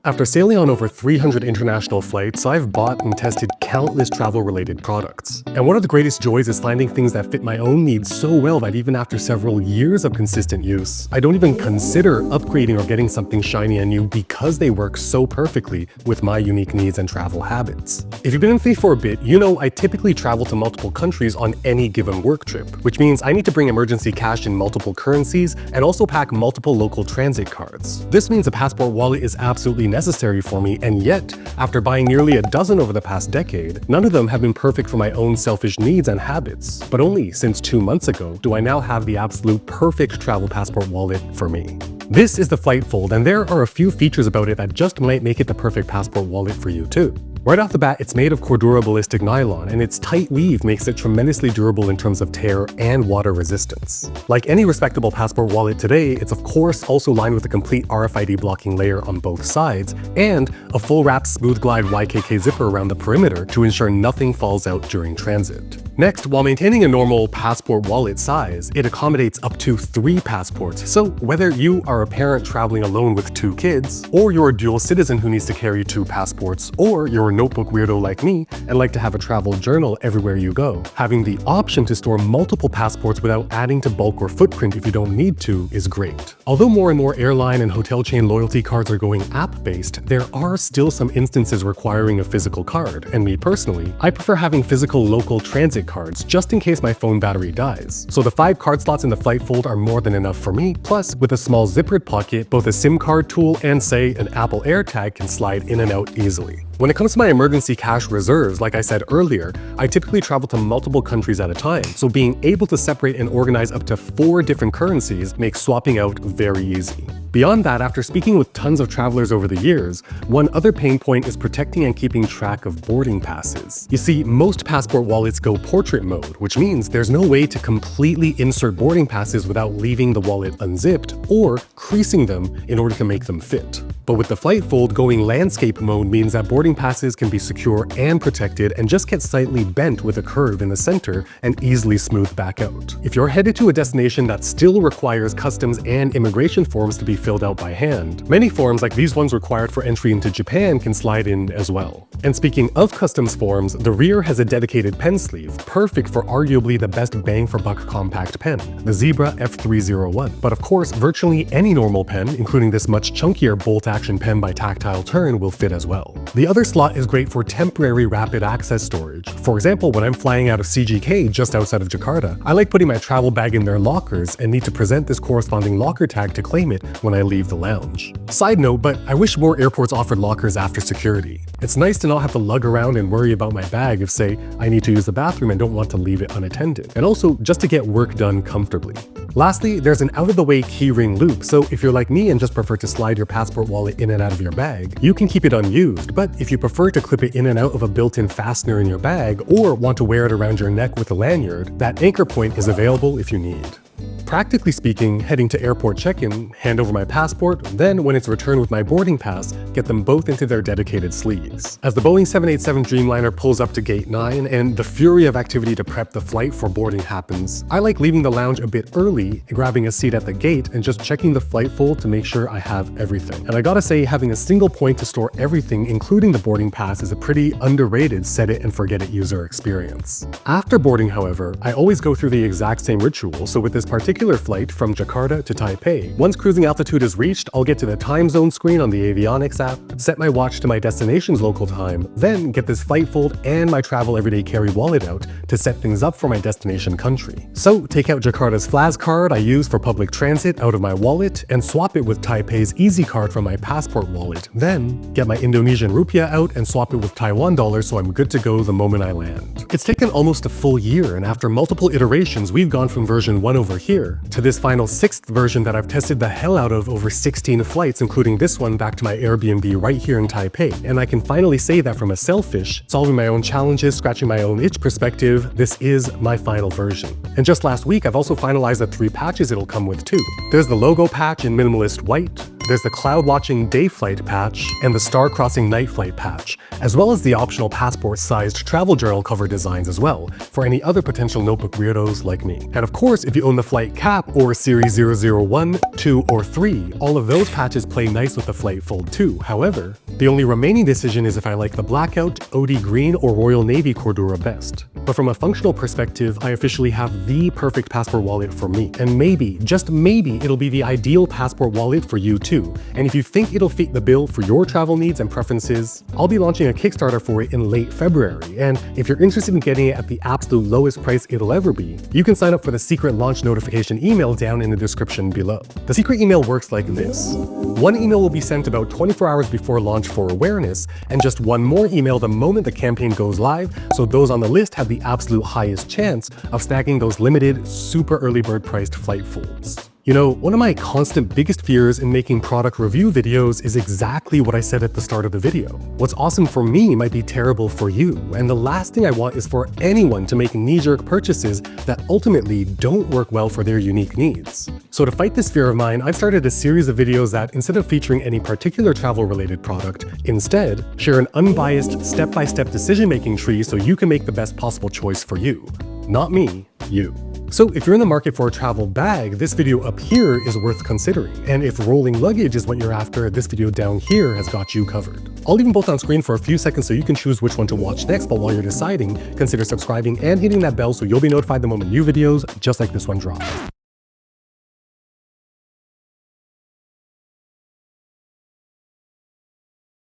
After sailing on over 300 international flights, I've bought and tested countless travel-related products. And one of the greatest joys is finding things that fit my own needs so well that even after several years of consistent use, I don't even consider upgrading or getting something shiny and new because they work so perfectly with my unique needs and travel habits. If you've been with me for a bit, you know I typically travel to multiple countries on any given work trip, which means I need to bring emergency cash in multiple currencies and also pack multiple local transit cards. This means a passport wallet is absolutely necessary for me, and yet, after buying nearly a dozen over the past decade, none of them have been perfect for my own selfish needs and habits. But only since 2 months ago do I now have the absolute perfect travel passport wallet for me. This is the Flight Fold, and there are a few features about it that just might make it the perfect passport wallet for you too. Right off the bat, it's made of Cordura ballistic nylon, and its tight weave makes it tremendously durable in terms of tear and water resistance. Like any respectable passport wallet today, it's of course also lined with a complete RFID blocking layer on both sides, and a full wrap smooth glide YKK zipper around the perimeter to ensure nothing falls out during transit. Next, while maintaining a normal passport wallet size, it accommodates up to 3 passports, so whether you are a parent traveling alone with 2 kids, or you're a dual citizen who needs to carry 2 passports, or you're a notebook weirdo like me and like to have a travel journal everywhere you go, having the option to store multiple passports without adding to bulk or footprint if you don't need to is great. Although more and more airline and hotel chain loyalty cards are going app-based, there are still some instances requiring a physical card, and me personally, I prefer having physical local transit cards just in case my phone battery dies. So the 5 card slots in the Flight Fold are more than enough for me, plus with a small zippered pocket, both a SIM card tool and say an Apple AirTag can slide in and out easily. When it comes to my emergency cash reserves, like I said earlier, I typically travel to multiple countries at a time, so being able to separate and organize up to 4 different currencies makes swapping out very easy. Beyond that, after speaking with tons of travelers over the years, one other pain point is protecting and keeping track of boarding passes. You see, most passport wallets go portrait mode, which means there's no way to completely insert boarding passes without leaving the wallet unzipped or creasing them in order to make them fit. But with the Flight Fold, going landscape mode means that boarding passes can be secure and protected and just get slightly bent with a curve in the center and easily smoothed back out. If you're headed to a destination that still requires customs and immigration forms to be filled out by hand, many forms like these ones required for entry into Japan can slide in as well. And speaking of customs forms, the rear has a dedicated pen sleeve, perfect for arguably the best bang for buck compact pen, the Zebra F301. But of course, virtually any normal pen, including this much chunkier bolt action pen by Tactile Turn, will fit as well. The other slot is great for temporary rapid access storage. For example, when I'm flying out of CGK just outside of Jakarta, I like putting my travel bag in their lockers and need to present this corresponding locker tag to claim it when I leave the lounge. Side note, but I wish more airports offered lockers after security. It's nice to not have to lug around and worry about my bag if, say, I need to use the bathroom and don't want to leave it unattended, and also just to get work done comfortably. Lastly, there's an out-of-the-way keyring loop, so if you're like me and just prefer to slide your passport wallet in and out of your bag, you can keep it unused, but if you prefer to clip it in and out of a built-in fastener in your bag or want to wear it around your neck with a lanyard, that anchor point is available if you need. Practically speaking, heading to airport check-in, hand over my passport, then when it's returned with my boarding pass, get them both into their dedicated sleeves. As the Boeing 787 Dreamliner pulls up to gate 9 and the fury of activity to prep the flight for boarding happens, I like leaving the lounge a bit early, grabbing a seat at the gate, and just checking the Flight Fold to make sure I have everything. And I gotta say, having a single point to store everything, including the boarding pass, is a pretty underrated set-it-and-forget-it user experience. After boarding, however, I always go through the exact same ritual, so with this particular flight from Jakarta to Taipei, once cruising altitude is reached, I'll get to the time zone screen on the avionics app, set my watch to my destination's local time, then get this Flight Fold and my travel everyday carry wallet out to set things up for my destination country. So take out Jakarta's FLAS card I use for public transit out of my wallet and swap it with Taipei's Easy card from my passport wallet, then get my Indonesian rupiah out and swap it with Taiwan dollars so I'm good to go the moment I land. It's taken almost a full year, and after multiple iterations, we've gone from version 1 over here to this final 6th version that I've tested the hell out of over 16 flights, including this one back to my Airbnb right here in Taipei. And I can finally say that from a selfish, solving my own challenges, scratching my own itch perspective, this is my final version. And just last week, I've also finalized the 3 patches it'll come with too. There's the logo patch in minimalist white, there's the cloud watching day flight patch and the star crossing night flight patch, as well as the optional passport-sized travel journal cover designs as well, for any other potential notebook weirdos like me. And of course, if you own the flight cap or series 001, 2, or 3, all of those patches play nice with the flight fold too. However, the only remaining decision is if I like the blackout, OD green, or Royal Navy Cordura best. But from a functional perspective, I officially have the perfect passport wallet for me. And maybe, just maybe, it'll be the ideal passport wallet for you too. And if you think it'll fit the bill for your travel needs and preferences, I'll be launching a Kickstarter for it in late February. And if you're interested in getting it at the absolute lowest price it'll ever be, you can sign up for the secret launch notification email down in the description below. The secret email works like this. One email will be sent about 24 hours before launch for awareness, and just one more email the moment the campaign goes live, so those on the list have the absolute highest chance of snagging those limited, super early bird priced flight folds. You know, one of my constant biggest fears in making product review videos is exactly what I said at the start of the video. What's awesome for me might be terrible for you, and the last thing I want is for anyone to make knee-jerk purchases that ultimately don't work well for their unique needs. So to fight this fear of mine, I've started a series of videos that, instead of featuring any particular travel-related product, instead share an unbiased, step-by-step decision-making tree so you can make the best possible choice for you. Not me, you. So if you're in the market for a travel bag, this video up here is worth considering. And if rolling luggage is what you're after, this video down here has got you covered. I'll leave them both on screen for a few seconds so you can choose which one to watch next, but while you're deciding, consider subscribing and hitting that bell so you'll be notified the moment new videos just like this one drop.